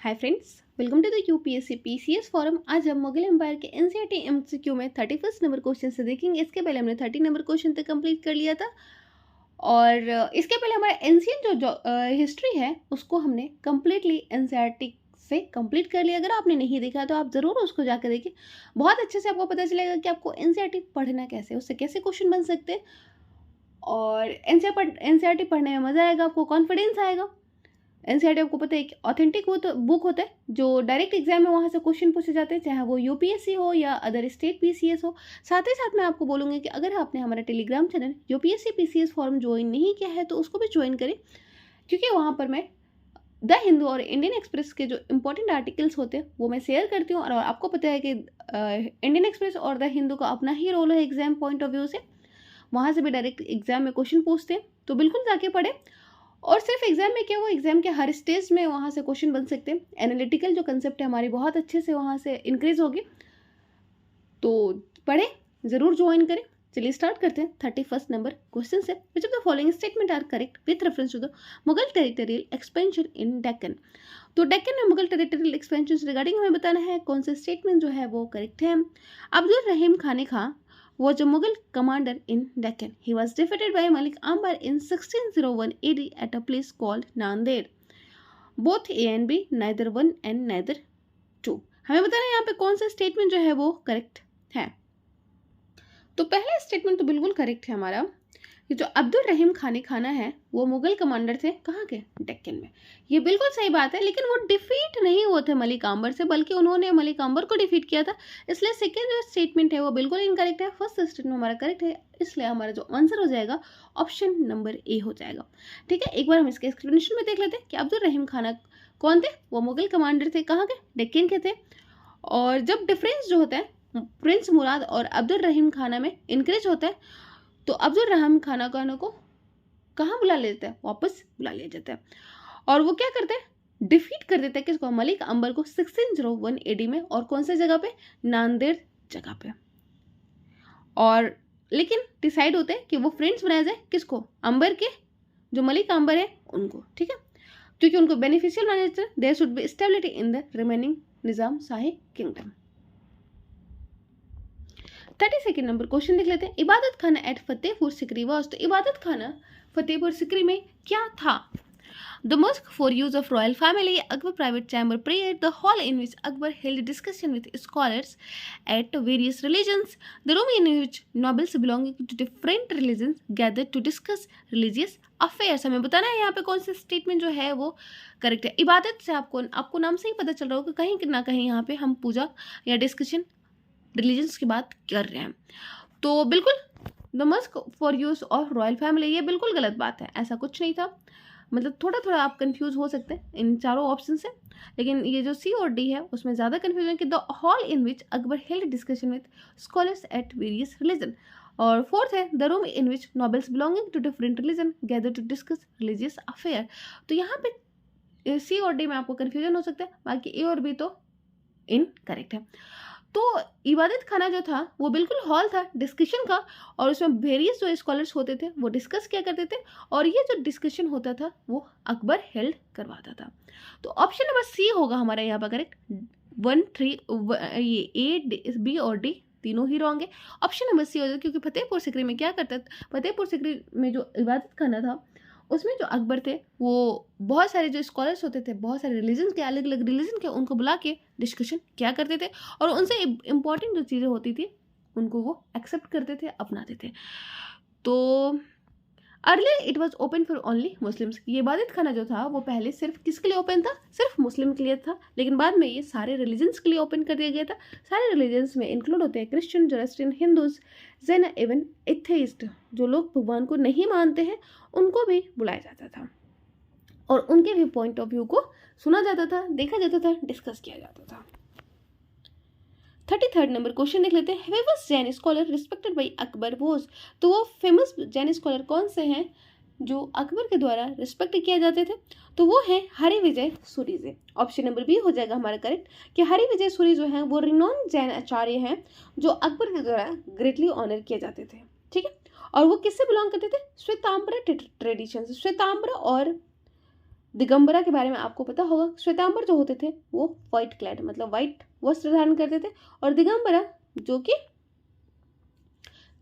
Hi friends, welcome to the UPSC PCS forum. आज हम Mughal empire के एनसीईआरटी एमसीक्यू में 31 नंबर क्वेश्चन से देखेंगे। इसके पहले हमने 30 नंबर क्वेश्चन तक कंप्लीट कर लिया था और इसके पहले हमारा एंशिएंट जो हिस्ट्री है उसको हमने कम्प्लीटली एनसीईआरटी से कंप्लीट कर लिया। अगर आपने नहीं देखा तो आप ज़रूर उसको जाकर देखिए, बहुत अच्छे से आपको पता चलेगा कि आपको एनसीईआरटी पढ़ना कैसे, उससे कैसे क्वेश्चन बन सकते हैं और एनसीईआरटी पढ़ने में मज़ा आएगा, आपको कॉन्फिडेंस आएगा। एनसीईआरटी आपको पता है कि ऑथेंटिक वो तो बुक होता है जो डायरेक्ट एग्जाम में वहाँ से क्वेश्चन पूछे जाते हैं, चाहे वो यूपीएससी हो या अदर स्टेट पीसीएस हो। साथ ही साथ मैं आपको बोलूँगी कि अगर आपने हमारा Telegram channel UPSC PCS forum join नहीं किया है तो उसको भी ज्वाइन करें, क्योंकि वहाँ पर मैं द हिंदू और इंडियन एक्सप्रेस के जो इंपॉर्टेंट आर्टिकल्स होते हैं वो मैं शेयर करती हूँ। और आपको पता है कि इंडियन एक्सप्रेस और द हिंदू का अपना ही रोल है एग्जाम पॉइंट ऑफ व्यू से, वहाँ से भी डायरेक्ट एग्जाम में क्वेश्चन पूछते हैं, तो बिल्कुल जाके पढ़े। और सिर्फ एग्जाम में क्या, वो एग्जाम के हर स्टेज में वहाँ से क्वेश्चन बन सकते हैं। एनालिटिकल जो कंसेप्ट है हमारी बहुत अच्छे से वहाँ से इंक्रीज होगी, तो पढ़े, ज़रूर ज्वाइन करें। चलिए स्टार्ट करते हैं 31 नंबर क्वेश्चन से। Which of the following statement are correct with reference to the Mughal territorial expansion in Deccan. तो डेक्कन में मुगल टेरिटोरियल एक्सपेंशन रिगार्डिंग हमें बताना है कौन से स्टेटमेंट जो है वो करेक्ट है। अब्दुल रहीम खान खां was a Mughal commander in Deccan. He was defeated by Malik Ambar in 1601 AD at a place called Nanded. Both A and B, neither one and neither two. हमें बताना है यहाँ पे कौन सा स्टेटमेंट जो है वो करेक्ट है। तो पहला स्टेटमेंट तो बिल्कुल करेक्ट है हमारा। ये जो अब्दुल रहीम खाना है वो मुगल कमांडर थे, कहाँ के, डेक्कन में। ये बिल्कुल सही बात है, लेकिन वो डिफीट नहीं हुए थे मलिक अंबर से, बल्कि उन्होंने मलिक अंबर को डिफीट किया था। इसलिए सेकेंड जो स्टेटमेंट है वो बिल्कुल इनकरेक्ट है। फर्स्ट स्टेटमेंट हमारा करेक्ट है, इसलिए हमारा जो आंसर हो जाएगा ऑप्शन नंबर ए हो जाएगा। ठीक है, एक बार हम इसके एक्सप्लेनेशन में देख लेते हैं कि अब्दुल रहीम खान कौन थे। वो मुगल कमांडर थे, कहाँ के, डेक्कन के थे। और जब डिफरेंस जो होता है प्रिंस मुराद और अब्दुल रहीम खान में इंक्रीज होता है तो अब्दुल रहीम खान को कहाँ बुला लेते हैं, वापस बुला लिया जाता है। और वो क्या करते हैं, डिफीट कर देते हैं किसको, मलिक अंबर को 1601 एडी में। और कौन सी जगह पे, नांदेड़ जगह पे। और लेकिन डिसाइड होते हैं कि वो फ्रेंड्स बनाए जाए किसको, अंबर के, जो मलिक अंबर है उनको। ठीक है, क्योंकि उनको बेनिफिशियल माना जाता है। There should be stability in the remaining Nizam Shahi kingdom. 32 number question देख लेते हैं। इबादत खाना एट फतेहपुर सिकरी वाज। तो इबादत खाना फतेहपुर सिकरी में क्या था। The mosque for use of royal family, Akbar private chamber prayer, the hall in which Akbar held discussion with scholars at various religions, the room in which nobles belonging to different religions gather to discuss religious affairs. हमें बताना है यहाँ पे कौन सा statement जो है वो करेक्ट है। इबादत से आपको नाम से ही पता चल रहा होगा कहीं ना कहीं यहाँ पे हम पूजा या डिस्कशन रिलीजन्स की बात कर रहे हैं। तो बिल्कुल the mosque for use of royal family, ये बिल्कुल गलत बात है, ऐसा कुछ नहीं था। मतलब थोड़ा आप कंफ्यूज हो सकते हैं इन चारों ऑप्शन से, लेकिन ये जो सी और डी है उसमें ज़्यादा कन्फ्यूजन कि the hall in which Akbar held discussion with scholars at various religion. और फोर्थ है the room in which nobles belonging to different religion gather to discuss religious affair. तो यहाँ पे सी और डी में आपको कन्फ्यूजन हो सकता है, बाकी ए और बी तो इनकरेक्ट है। तो इबादत खाना जो था वो बिल्कुल हॉल था डिस्कशन का, और उसमें वेरियस जो स्कॉलर्स होते थे वो डिस्कस किया करते थे, और ये जो डिस्कशन होता था वो अकबर हेल्ड करवाता था। तो ऑप्शन नंबर सी होगा हमारा यहाँ पर करेक्ट। 1, 3 ये ए, बी और डी तीनों ही रॉन्ग है। ऑप्शन नंबर सी हो जाए, क्योंकि फतेहपुर सिकरी में क्या करता था, फतेहपुर सिकरी में जो इबादत खाना था उसमें जो अकबर थे वो बहुत सारे जो स्कॉलर्स होते थे, बहुत सारे रिलीजन के, अलग अलग रिलीजन के, उनको बुला के डिस्कशन क्या करते थे, और उनसे इम्पॉर्टेंट जो चीज़ें होती थी उनको वो एक्सेप्ट करते थे, अपनाते थे। तो earlier it was open for only Muslims. ये इबादत खाना जो था वो पहले सिर्फ किसके लिए ओपन था, सिर्फ मुस्लिम के लिए था, लेकिन बाद में ये सारे रिलीजन्स के लिए ओपन कर दिया गया था। सारे रिलीजन्स में इंक्लूड होते हैं Christian, Zoroastrian, Hindus, Jain, even atheist, जो लोग भगवान को नहीं मानते हैं उनको भी बुलाया जाता था, और उनके भी पॉइंट ऑफ व्यू को सुना जाता था, देखा जाता था, डिस्कस किया जाता था। 33 नंबर क्वेश्चन देख लेते हैं। Famous Jain scholar respected by Akbar was. तो वो फेमस जैन स्कॉलर कौन से हैं जो अकबर के द्वारा रिस्पेक्ट किए जाते थे, तो वो है हरिविजय सूरीजे। ऑप्शन नंबर बी हो जाएगा हमारा करेक्ट कि हरिविजय सूरी जो हैं वो रिनोन जैन आचार्य हैं जो अकबर के द्वारा ग्रेटली ऑनर किए जाते थे। ठीक है, और वो किससे बिलोंग करते थे, श्वेतांबर ट्रेडिशन से। श्वेतांबर और दिगंबरा के बारे में आपको पता होगा, श्वेतांबर जो होते थे वो व्हाइट क्लैड मतलब व्हाइट वस्त्र धारण करते थे, और दिगंबरा जो कि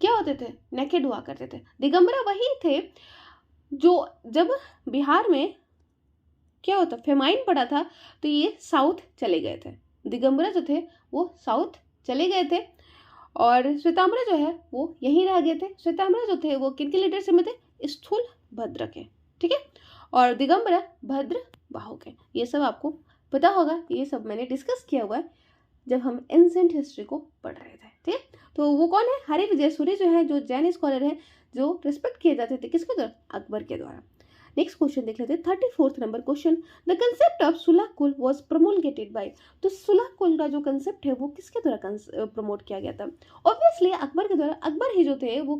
क्या होते थे, नेकेड हुआ करते थे। दिगंबरा वही थे जो जब बिहार में क्या होता फेमाइन पड़ा था तो ये साउथ चले गए थे। दिगंबरा जो थे वो साउथ चले गए थे, और श्वेतांबरा जो है वो यहीं रह गए थे। श्वेतांबरा जो थे वो किनके लीडरशिप में थे, स्थूल भद्र के, ठीक है, और दिगंबरा भद्र बाहु के। ये सब आपको पता होगा, ये सब मैंने डिस्कस किया हुआ है जब हम एंसेंट हिस्ट्री को पढ़ रहे थे, ठीक है। तो वो कौन है, हरि विजय सूर्य जो है, जो जैन स्कॉलर है, जो रिस्पेक्ट किए जाते थे किसके द्वारा, अकबर के द्वारा। नेक्स्ट क्वेश्चन देख लेते हैं, 34th number question, the concept of सुलह कुल वाज प्रोमulgated बाय। तो सुलह कुल का जो कंसेप्ट है वो किसके द्वारा प्रमोट किया गया था, ऑब्वियसली अकबर के द्वारा। अकबर ही जो थे वो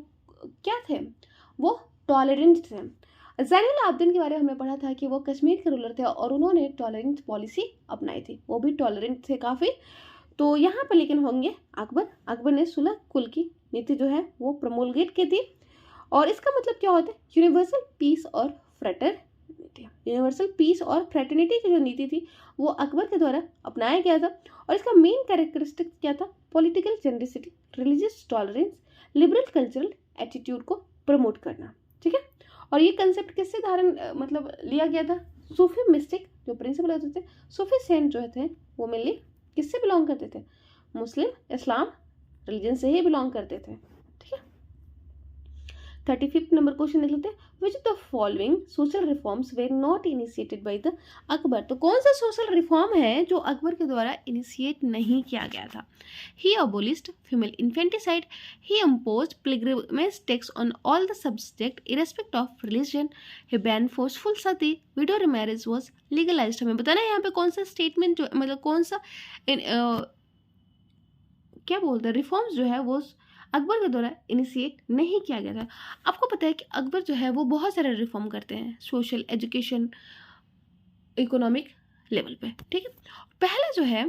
क्या थे, वो टॉलरेंट थे। ज़ैनुल आब्दीन के बारे में हमने पढ़ा था कि वो कश्मीर के रूलर थे और उन्होंने टॉलरेंट पॉलिसी अपनाई थी, वो भी टॉलरेंट थे काफ़ी। तो यहाँ पर लेकिन होंगे अकबर। अकबर ने सुलह कुल की नीति जो है वो प्रमोलगेट की थी, और इसका मतलब क्या होता है, यूनिवर्सल पीस और फ्रेटरनिटी। यूनिवर्सल पीस और फ्रेटर्निटी की जो नीति थी वो अकबर के द्वारा अपनाया गया था, और इसका मेन कैरेक्टरिस्टिक क्या था, political generosity, religious tolerance, liberal cultural attitude को प्रमोट करना, ठीक है। और ये कंसेप्ट किससे धारण मतलब लिया गया था, सूफी मिस्टिक जो प्रिंसिपल होते थे, सूफी सेंट जो थे वो मेनली किससे बिलोंग करते थे, मुस्लिम इस्लाम रिलीजन से ही बिलोंग करते थे, ठीक है। 35th नंबर क्वेश्चन देख लेते हैं, which of the following social reforms were not initiated by the Akbar. तो कौन सा सोशल रिफॉर्म है जो अकबर के द्वारा इनिशिएट नहीं किया गया था, he abolished female infanticide, he imposed pilgrimage tax on all the subject irrespective of religion, he ban forceful sati, widow marriage was legalised. हमें बताना है यहाँ पे कौन सा स्टेटमेंट जो मतलब कौन सा क्या बोलते हैं रिफॉर्म्स जो है वो अकबर के द्वारा इनिशिएट नहीं किया गया था। आपको पता है कि अकबर जो है वो बहुत सारे रिफॉर्म करते हैं सोशल, एजुकेशन, इकोनॉमिक लेवल पे, ठीक है। पहला जो है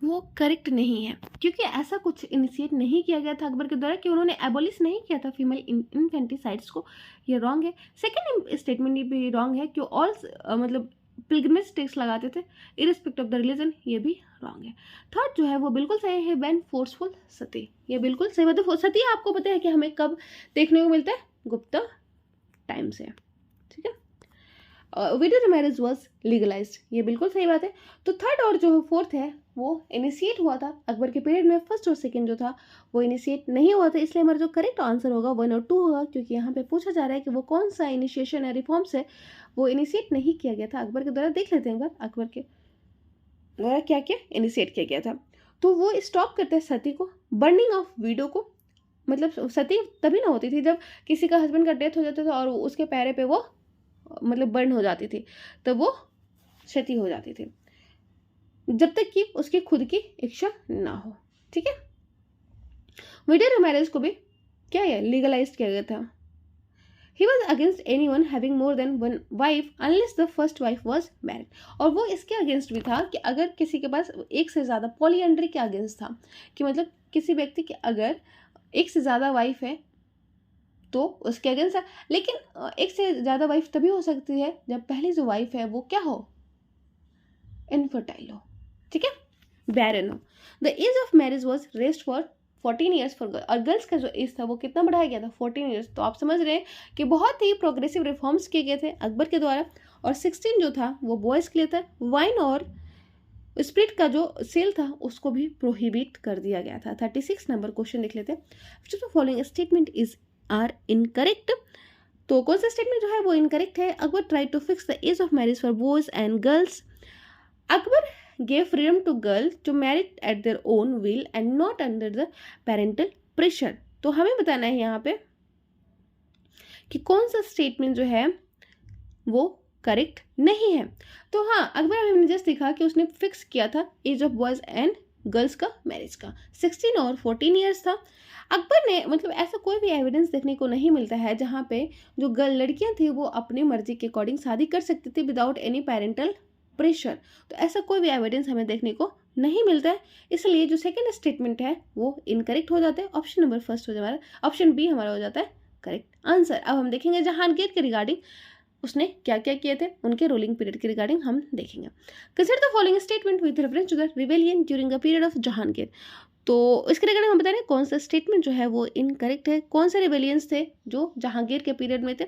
वो करेक्ट नहीं है, क्योंकि ऐसा कुछ इनिशिएट नहीं किया गया था अकबर के द्वारा कि उन्होंने एबोलिश नहीं किया था फीमेल इन्फेंटिसाइड्स को, ये रॉन्ग है। सेकेंड स्टेटमेंट ये भी रॉन्ग है कि ऑल मतलब पिलग्रिमेज टैक्स लगाते थे इरिस्पेक्ट ऑफ द रिलीजन, ये भी रॉन्ग है। थर्ड जो है वो बिल्कुल सही है, बैन फोर्सफुल सती, ये बिल्कुल सही बात है। सती आपको पता है कि हमें कब देखने को मिलता है, गुप्त टाइम से, ठीक है। विडो मैरिज वॉज लीगलाइज्ड, ये बिल्कुल सही बात है। तो थर्ड और जो फोर्थ है वो इनिशिएट हुआ था अकबर के पीरियड में, फर्स्ट और सेकंड जो था वो इनिशिएट नहीं हुआ था, इसलिए हमारा जो करेक्ट आंसर होगा 1 और 2 होगा, क्योंकि यहाँ पे पूछा जा रहा है कि वो कौन सा इनिशिएशन है, रिफॉर्म्स है वो इनिशिएट नहीं किया गया था अकबर के द्वारा। देख लेते हैं एक बार अकबर के द्वारा क्या क्या इनिशिएट किया गया था। तो वो स्टॉप करते हैं सती को, बर्निंग ऑफ विडो को, मतलब सती तभी ना होती थी जब किसी का हस्बैंड का डेथ हो जाता था और उसके पैरे पे वो मतलब बर्न हो जाती थी, तो वो क्षति हो जाती थी जब तक कि उसकी खुद की इच्छा ना हो, ठीक है। विडो मैरिज को भी क्या है लीगलाइज किया गया था। He was against anyone having more than one wife unless the first wife was married, और वो इसके अगेंस्ट भी था कि अगर किसी के पास एक से ज़्यादा, पॉलीएंड्री के अगेंस्ट था कि मतलब किसी व्यक्ति के अगर एक से ज़्यादा वाइफ है तो उसके अगेंस्ट है। लेकिन एक से ज़्यादा वाइफ तभी हो सकती है जब पहली जो वाइफ है वो क्या हो, इनफर्टाइल हो, ठीक है, बैरन हो। The age of marriage was rest for 14 years for girl, और गर्ल्स का जो एज था वो कितना बढ़ाया गया था, 14 ईयर्स। तो आप समझ रहे हैं कि बहुत ही प्रोग्रेसिव रिफॉर्म्स किए गए थे अकबर के द्वारा। और 16 जो था वो बॉयज़ के लिए था। वाइन और स्प्रिट का जो सेल था उसको भी प्रोहिबिट कर दिया गया था। 36 नंबर क्वेश्चन देख लेते हैं, which of the following statement is are incorrect. तो कौन सा स्टेटमेंट जो है वो इनकरेक्ट है, Akbar try to fix the age of marriage for boys and girls, Akbar gave freedom to girls to marry at their own will and not under the parental pressure। तो हमें बताना है यहाँ पे कि कौन सा स्टेटमेंट जो है वो करेक्ट नहीं है। तो हाँ, अकबर हमने जस्ट देखा कि उसने फिक्स किया था age of boys and girls का मैरिज का 16 और 14 ईयर्स था। अकबर ने मतलब ऐसा कोई भी एविडेंस देखने को नहीं मिलता है जहाँ पे जो लड़कियाँ थी वो अपनी मर्जी के अकॉर्डिंग शादी कर सकती थी विदाउट एनी पेरेंटल प्रेशर। तो ऐसा कोई भी एविडेंस हमें देखने को नहीं मिलता है, इसलिए जो सेकंड स्टेटमेंट है वो इनकरेक्ट हो जाता है। ऑप्शन नंबर फर्स्ट हो जाता है, ऑप्शन बी हमारा हो जाता है करेक्ट आंसर। अब हम देखेंगे जहांगीर के रिगार्डिंग उसने क्या क्या किए थे, उनके रूलिंग पीरियड के रिगार्डिंग हम देखेंगे। Consider the following statement with reference to the rebellion during the period of Jahangir. तो इसके रिगार्डिंग हम बता रहे हैं कौन सा स्टेटमेंट जो है वो इनकरेक्ट है, कौन से रिबेलियंस थे जो जहांगीर के पीरियड में थे।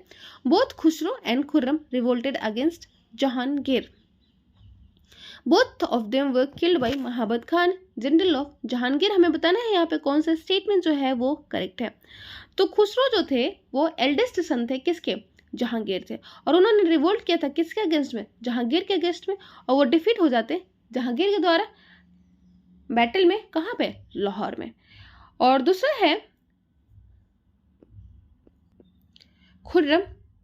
Both Khusro and Khurram revolted against Jahangir. Both of them were killed by Mahabat Khan general of Jahangir. हमें बताना है यहाँ पे कौन सा स्टेटमेंट जो है वो करेक्ट है। तो खुसरो जो थे वो एल्डेस्ट सन थे किसके, जहांगीर थे, और उन्होंने रिवोल्ट किया था किसके अगेंस्ट में, जहांगीर के अगेंस्ट में, और वो डिफीट हो जाते जहांगीर के द्वारा बैटल में, कहाँ पे, लाहौर में। और दूसरा है खुर्रम।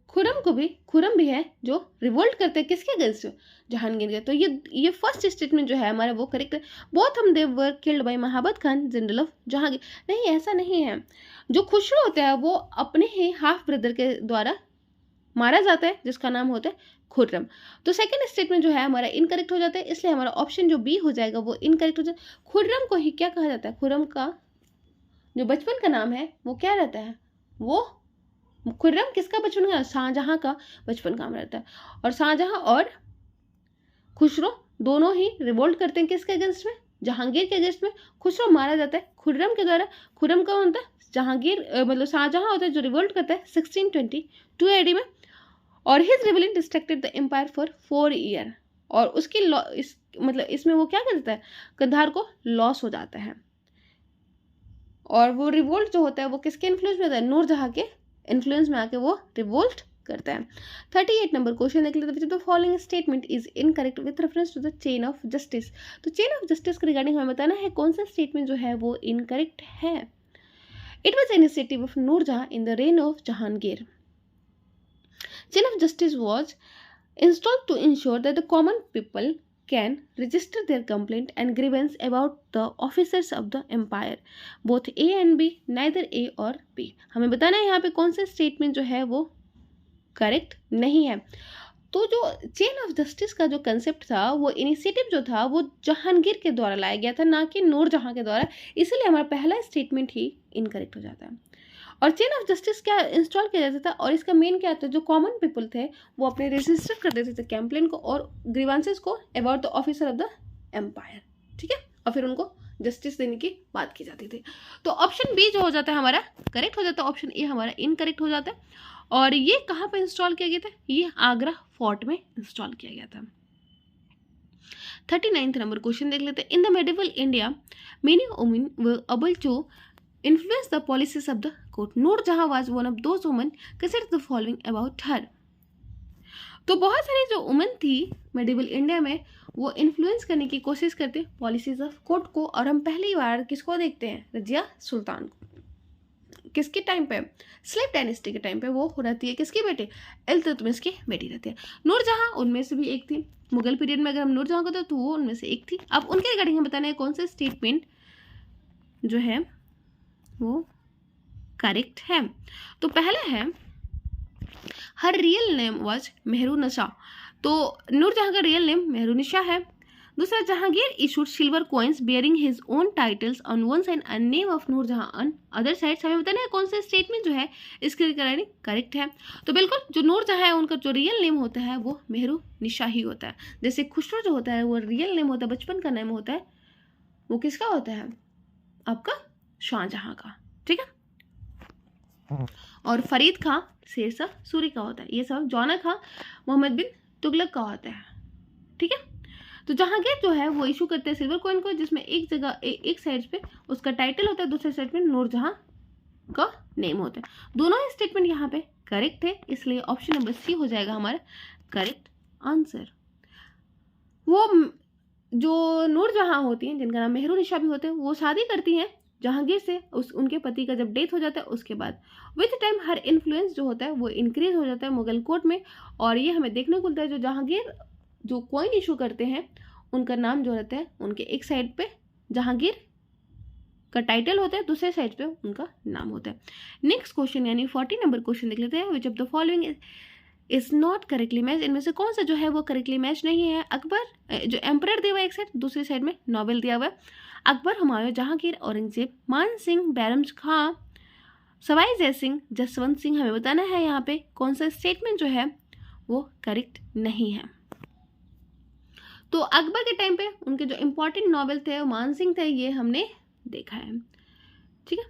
खुर्रम भी है जो रिवोल्ट करते हैं किसके अगेंस्ट, जहांगीर के। तो ये फर्स्ट स्टेटमेंट जो है हमारा वो करेक्ट है। बोथ हम देव were killed by Mahabat Khan general of Jahangir. नहीं, ऐसा नहीं है। जो खुसरो होता है वो अपने ही हाफ ब्रदर के द्वारा मारा जाता है जिसका नाम होता है खुर्रम। तो सेकंड स्टेटमेंट जो है हमारा इनकरेक्ट हो जाता है, इसलिए हमारा ऑप्शन जो बी हो जाएगा वो इनकरेक्ट हो जाता है। खुर्रम को ही क्या कहा जाता है, खुर्रम का जो बचपन का नाम है वो क्या रहता है, वो खुर्रम किसका बचपन का, शाहजहां का बचपन का नाम रहता है। और शाहजहां और खुसरो दोनों ही रिवोल्ट करते हैं किसके अगेंस्ट में, जहांगीर के अगेंस्ट में। खुसरो मारा जाता है खुर्रम के द्वारा। खुर्रम का होता है जहांगीर मतलब शाहजहां होता है जो रिवोल्ट करता है 1622 एडी में। और his rebellion distracted the empire for 4 year. और उसकी मतलब इसमें वो क्या करता है, कंधार को लॉस हो जाता है। और वो रिवोल्ट जो होता है वो किसके इन्फ्लुएंस में होता है, नूरजहां के इन्फ्लुएंस में आके वो रिवोल्ट करता है। 38 नंबर क्वेश्चन देख लेते हैं। The following statement is incorrect with reference to the chain of justice. तो चेन ऑफ जस्टिस के रिगार्डिंग हमें बताना है कौन सा स्टेटमेंट जो है वो इनकरेक्ट है। It was initiative of Nurjahan in the reign of Jahangir. Chain of justice was installed to ensure that the common people can register their complaint and grievance about the officers of the empire, both A and B, neither A और B। हमें बताना है यहाँ पे कौन सा statement जो है वो करेक्ट नहीं है। तो जो चेन ऑफ जस्टिस का जो कंसेप्ट था, वो इनिशिएटिव जो था वो जहांगीर के द्वारा लाया गया था, ना कि नूरजहां के द्वारा, इसलिए हमारा पहला स्टेटमेंट ही इनकरेक्ट हो जाता है। और चेन ऑफ जस्टिस क्या इंस्टॉल किया जाता था, और इसका मेन क्या था, जो कॉमन पीपल थे वो अपने रजिस्टर कर देते थे कंप्लेंट को और ग्रीवांसेस को about the officer of the empire, ठीक है, और फिर उनको जस्टिस देने की बात की जाती थी। तो ऑप्शन बी जो हो जाता है हमारा करेक्ट हो जाता है, ऑप्शन ए हमारा इनकरेक्ट हो जाता है। और ये कहाँ पर इंस्टॉल किया गया था, ये आगरा फोर्ट में इंस्टॉल किया गया था। 39th नंबर क्वेश्चन देख लेते हैं। In the medieval India many women were able to influence the policies of the court. Nurjahan was one of those women. Consider the following about her. तो बहुत सारी जो वुमेन थी मेडिवल इंडिया में वो इन्फ्लुएंस करने की कोशिश करते पॉलिसीज ऑफ कोर्ट को। और हम पहली बार किसको देखते हैं, रजिया सुल्तान को। किसके टाइम पे, स्लेव डायनेस्टी के टाइम पे वो रहती है किसकी बेटे, इल्तुतमिश की बेटी रहती है। नूरजहां उनमें से भी एक थी। मुगल पीरियड में अगर हम नूरजहां को तो वो उनमें से एक थी। अब उनके रिगार्डिंग हम बताना है कौन सा स्टेटमेंट जो है वो करेक्ट है। तो पहला है her real name was Mehrunnisa. तो नूरजहां का रियल नेम मेहरुनिशा है। दूसरा, Jahangir issued silver coins bearing his own titles on one side and name of Nurjahan on other side. हमें बताना है कौन सा स्टेटमेंट जो है इसके रिगार्डिंग करेक्ट है। तो बिल्कुल जो नूरजहां है उनका जो रियल नेम होता है वो मेहरुनिशा ही होता है। जैसे खुसरो जो होता है वो रियल नेम होता है, बचपन का नेम होता है, वो किसका होता है, आपका शाहजहां का, ठीक है। और फरीद खां शेरशाह सूरी का होता है। ये सब जौना खां मोहम्मद बिन तुगलक का होता है, ठीक है। तो जहांगीर जो है वो इशू करते हैं सिल्वर कॉइन को, जिसमें एक जगह एक साइड पे उसका टाइटल होता है, दूसरे साइड पे नूरजहां का नेम होता है। दोनों ही स्टेटमेंट यहाँ पे करेक्ट है, इसलिए ऑप्शन नंबर सी हो जाएगा हमारा करेक्ट आंसर। वो जो नूरजहां होती हैं जिनका नाम मेहरुनिशा भी होते हैं, वो शादी करती हैं जहांगीर से। उनके पति का जब डेथ हो जाता है उसके बाद विद टाइम हर इन्फ्लुएंस जो होता है वो इंक्रीज हो जाता है मुगल कोर्ट में। और ये हमें देखने को मिलता है जो जहांगीर जो कॉइन इशू करते हैं उनका नाम जो रहता है, उनके एक साइड पे जहांगीर का टाइटल होता है, दूसरे साइड पे उनका नाम होता है। नेक्स्ट क्वेश्चन यानी 40 नंबर क्वेश्चन देख लेते हैं। Which of the following is not correctly match. इनमें से कौन सा जो है वो करेक्टली मैच नहीं है। अकबर जो एम्परर दिया हुआ है एक साइड, दूसरी साइड में नॉवेल दिया हुआ है। अकबर, हुमायूं, जहांगीर, औरंगजेब, मान सिंह, बैरम खां, सवाई जय सिंह, जसवंत सिंह। हमें बताना है यहाँ पे कौन सा स्टेटमेंट जो है वो करेक्ट नहीं है। तो अकबर के टाइम पे उनके जो इम्पोर्टेंट नॉवेल थे वो मानसिंह थे, ये हमने देखा है। ठीक है,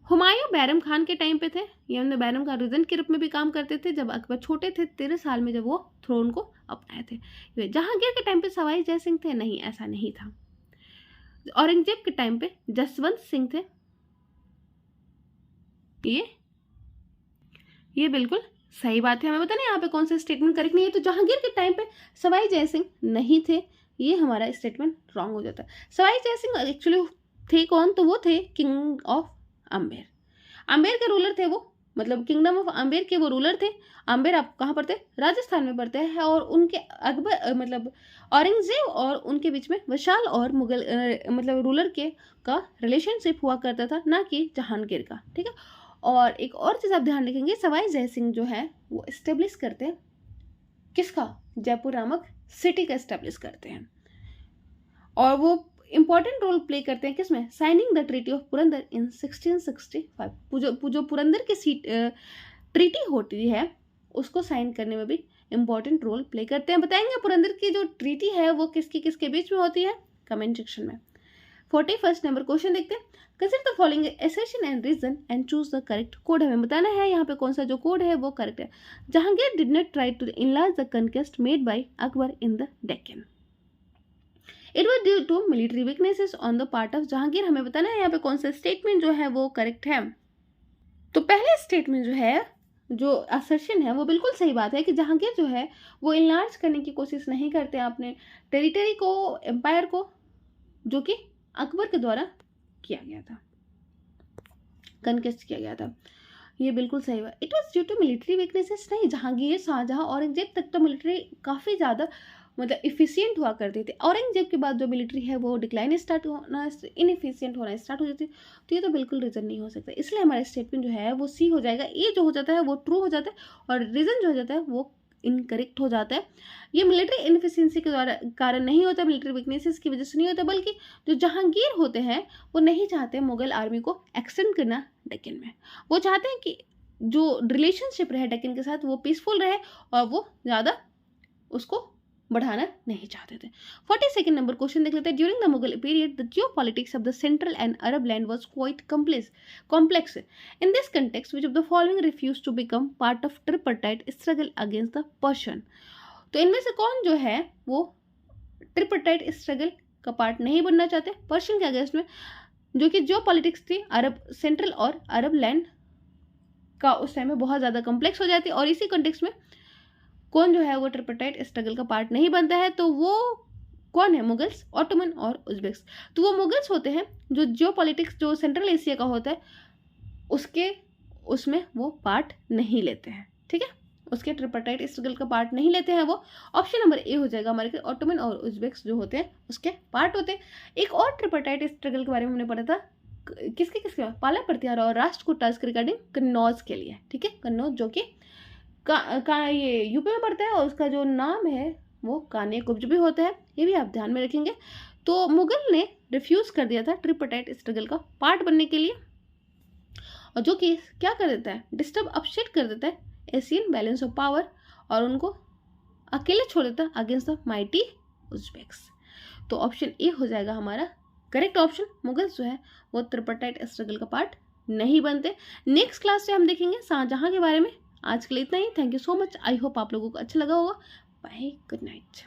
हुमायूं बैरम खान के टाइम पे थे, ये हमने बैरम खान रीजन के रूप में भी काम करते थे जब अकबर छोटे थे, 13 साल में जब वो थ्रोन को अपनाए थे। जहांगीर के टाइम पे सवाई जय सिंह थे, नहीं ऐसा नहीं था। औरंगजेब के टाइम पे जसवंत सिंह थे, ये बिल्कुल सही बात है। हमें पता नहीं यहाँ पे कौन सा स्टेटमेंट करेक्ट नहीं है। तो जहांगीर के टाइम पे सवाई जय सिंह नहीं थे, ये हमारा स्टेटमेंट रॉन्ग हो जाता है। सवाई जय सिंह एक्चुअली थे कौन, तो वो थे किंग ऑफ अम्बेर। अम्बेर के रूलर थे वो, मतलब किंगडम ऑफ अम्बेर के वो रूलर थे। अम्बेर आप कहाँ पड़ते हैं, राजस्थान में पड़ते हैं। और उनके अकबर मतलब औरंगजेब और उनके बीच में विशाल और मुगल मतलब रूलर के का रिलेशनशिप हुआ करता था, ना कि जहांगीर का। ठीक है, और एक और चीज़ आप ध्यान रखेंगे, सवाई जय सिंह जो है वो इस्टेब्लिश करते हैं किसका, जयपुर नामक सिटी का इस्टेब्लिश करते हैं। और वो इंपॉर्टेंट रोल प्ले करते हैं किसमें, signing the treaty of Purandar in 1665। जो पुरंदर की ट्रीटी होती है उसको साइन करने में भी इंपॉर्टेंट रोल प्ले करते हैं। बताएंगे पुरंदर की जो ट्रीटी है वो किसके किसके बीच में होती है, कमेंट सेक्शन में। 41 नंबर क्वेश्चन देखते हैं। Consider the following assertion and reason and choose the correct code. हमें बताना है यहाँ पे कौन सा जो कोड है वो करेक्ट है। Jahangir did not try to enlarge the conquest made by Akbar in the Deccan. It was due to military weaknesses on the part of Jahangir. हमें बताना है यहाँ पे कौन सा स्टेटमेंट जो है वो करेक्ट है। तो पहले स्टेटमेंट जो है, जो असर्शन है वो बिल्कुल सही बात है कि जहांगीर जो है वो इनलार्ज करने की कोशिश नहीं करते अपने टेरिटरी को, एम्पायर को, जो कि अकबर के द्वारा किया गया था, कनकेस्ट किया गया था। ये बिल्कुल सही बात। It was due to military weaknesses नहीं, जहांगीर, शाहजहां, औरंगजेब तक तो मिलिट्री काफ़ी ज़्यादा मतलब इफिशियंट हुआ करती थी। औरंगजेब के बाद जो मिलिट्री है वो डिक्लाइन स्टार्ट होना, इनएफिशिएंट होना स्टार्ट हो जाती है। तो ये तो बिल्कुल रीज़न नहीं हो सकता, इसलिए हमारा स्टेटमेंट जो है वो सी हो जाएगा। ये जो हो जाता है वो ट्रू हो जाता है और रीज़न जो हो जाता है वो इनकरेक्ट हो जाता है। ये मिलिट्री इनएफिशिएंसी के द्वारा कारण नहीं होता, मिलिट्री वीकनेसेस की वजह से नहीं होता, बल्कि जो जहांगीर होते हैं वो नहीं चाहते मुगल आर्मी को एक्सटेंड करना डेक्कन में। वो चाहते हैं कि जो रिलेशनशिप रहे डेक्कन के साथ वो पीसफुल रहे और वो ज़्यादा उसको बढ़ाना नहीं चाहते थे। 42 नंबर क्वेश्चन देख लेते हैं। During the Mughal period the geopolitics of the central and Arab land was quite complex. In this context which of the following refuse to become part of tripartite struggle against the Persian. तो इनमें से कौन जो है वो ट्रिपरटाइट struggle का part नहीं बनना चाहते पर्शियन के अगेंस्ट में, जो कि जियोपॉलिटिक्स थी अरब सेंट्रल और अरब लैंड का उस टाइम में बहुत ज़्यादा कॉम्प्लेक्स हो जाती है। और इसी कंटेक्स्ट में कौन जो है वो ट्रिपरटाइट स्ट्रगल का पार्ट नहीं बनता है। तो वो कौन है, मुगल्स, ऑटोमन और उज़्बेक्स। तो वो मुगल्स होते हैं जो जियोपॉलिटिक्स जो सेंट्रल एशिया का होता है उसमें वो पार्ट नहीं लेते हैं। ठीक है, उसके ट्रिपरटाइट स्ट्रगल का पार्ट नहीं लेते हैं वो। ऑप्शन नंबर ए हो जाएगा हमारे। ऑटोमन और उज़्बेक्स जो होते हैं उसके पार्ट होते हैं। एक और ट्रिपरटाइट स्ट्रगल के बारे में हमने पढ़ा था, किसके पाला प्रत्याहार और राष्ट्रकूट के रिगार्डिंग कन्नौज के लिए। ठीक है, कन्नौज जो कि ये यूपी में पड़ता है और उसका जो नाम है वो काने कुब्ज भी होता है, ये भी आप ध्यान में रखेंगे। तो मुगल ने रिफ्यूज़ कर दिया था ट्रिपरटाइट स्ट्रगल का पार्ट बनने के लिए, और जो कि क्या कर देता है, डिस्टर्ब अपसेट कर देता है एशियन बैलेंस ऑफ पावर और उनको अकेले छोड़ देता है अगेंस्ट द माइटी उज़्बेक्स। तो ऑप्शन ए हो जाएगा हमारा करेक्ट ऑप्शन। मुगल्स जो है वो ट्रिपरटाइट स्ट्रगल का पार्ट नहीं बनते। नेक्स्ट क्लास से हम देखेंगे शाहजहां के बारे में। आज के लिए इतना ही। Thank you so much. I hope आप लोगों को अच्छा लगा होगा। Bye, good night.